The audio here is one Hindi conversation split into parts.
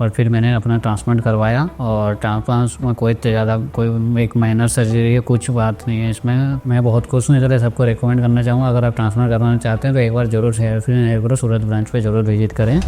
और फिर मैंने अपना ट्रांसप्लांट करवाया। और ट्रांसप्लांट में कोई एक माइनर सर्जरी है, कुछ बात नहीं है इसमें। मैं बहुत खुश हूँ, इसलिए सबको रिकमेंड करना चाहूँगा। अगर आप ट्रांसप्लांट करवाना चाहते हैं तो एक बार जरूर हेयरफ्री हेयरग्रो सूरत ब्रांच पे जरूर विजिट करें।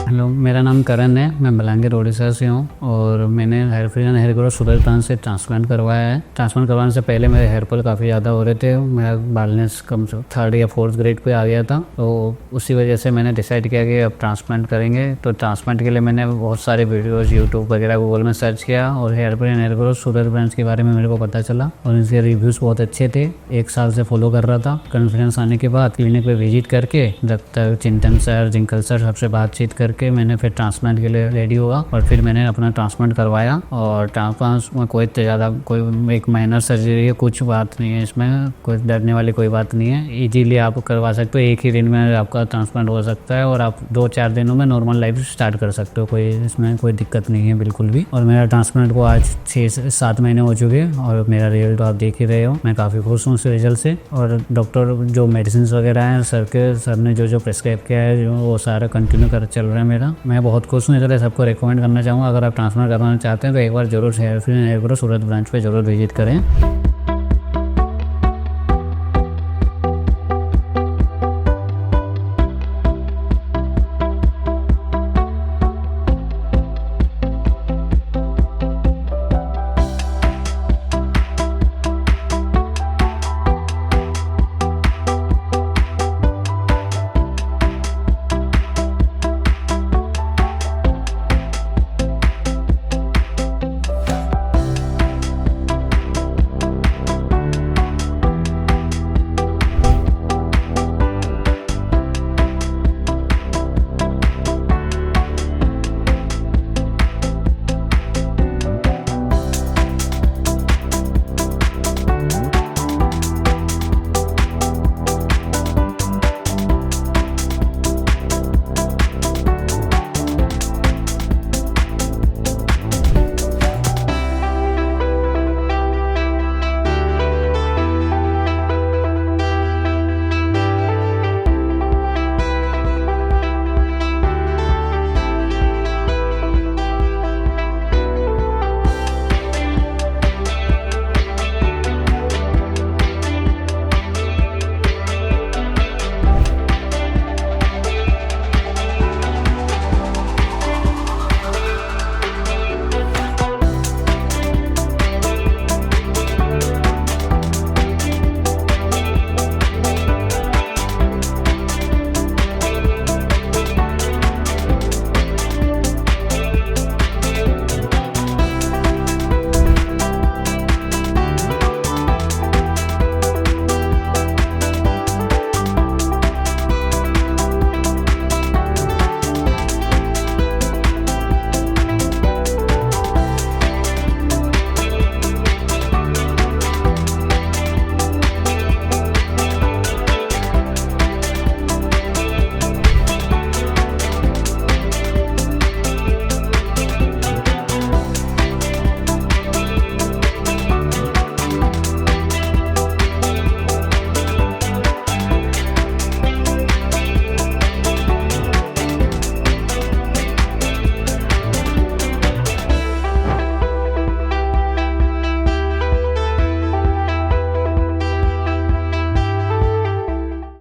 हेलो, मेरा नाम करण है। मैं मेलांगे ओडिशा से हूँ और मैंने हेयरफ्री हेयरग्रो सूरत ब्रांच से ट्रांसप्लांट करवाया है। ट्रांसप्लांट करवाने से पहले मेरे हेयर फॉल काफ़ी ज़्यादा हो रहे थे। मेरा बालनेस कम से 3rd या 4th ग्रेड पे आ गया था, तो उसी वजह से मैंने डिसाइड किया कि अब ट्रांसप्लांट करेंगे। तो ट्रांसप्लांट के लिए मैंने बहुत सारे वीडियोज़ यूट्यूब वगैरह गूगल में सर्च किया और हेयरफ्री हेयरग्रो सूरत ब्रांच के बारे में मेरे को पता चला और इनके रिव्यूज़ बहुत अच्छे थे। 1 साल से फॉलो कर रहा था। कॉन्फिडेंस आने के बाद क्लिनिक पे विजिट करके डॉक्टर चिंतन सर, जिंकल सर सबसे बातचीत करके मैंने फिर ट्रांसप्लांट के लिए रेडी हुआ और फिर मैंने अपना ट्रांसप्लांट करवाया। और ट्रांसप्लांट में कोई एक माइनर सर्जरी है, कुछ बात नहीं है इसमें, कोई डरने वाली कोई बात नहीं है। इजीली आप करवा सकते हो, एक ही दिन में आपका ट्रांसप्लांट हो सकता है और आप 2-4 दिनों में नॉर्मल लाइफ स्टार्ट कर सकते हो। इसमें कोई दिक्कत नहीं है बिल्कुल भी। और मेरा ट्रांसप्लांट को आज 6 से 7 महीने हो चुके हैं और मेरा रिजल्ट आप देख ही रहे हो। मैं काफ़ी खुश हूँ उस रिजल्ट से। और डॉक्टर जो मेडिसिन वगैरह हैं सर ने जो प्रिस्क्राइब किया है वो सारा कंटिन्यू कर चल रहा है मेरा। मैं बहुत खुश हूँ, इसलिए सबको रिकमेंड करना चाहूँगा। अगर आप ट्रांसप्लांट करवाना चाहते हैं तो एक बार जरूर हेयरफ्री हेयरग्रो सूरत ब्रांच पे जरूर विजिट करें।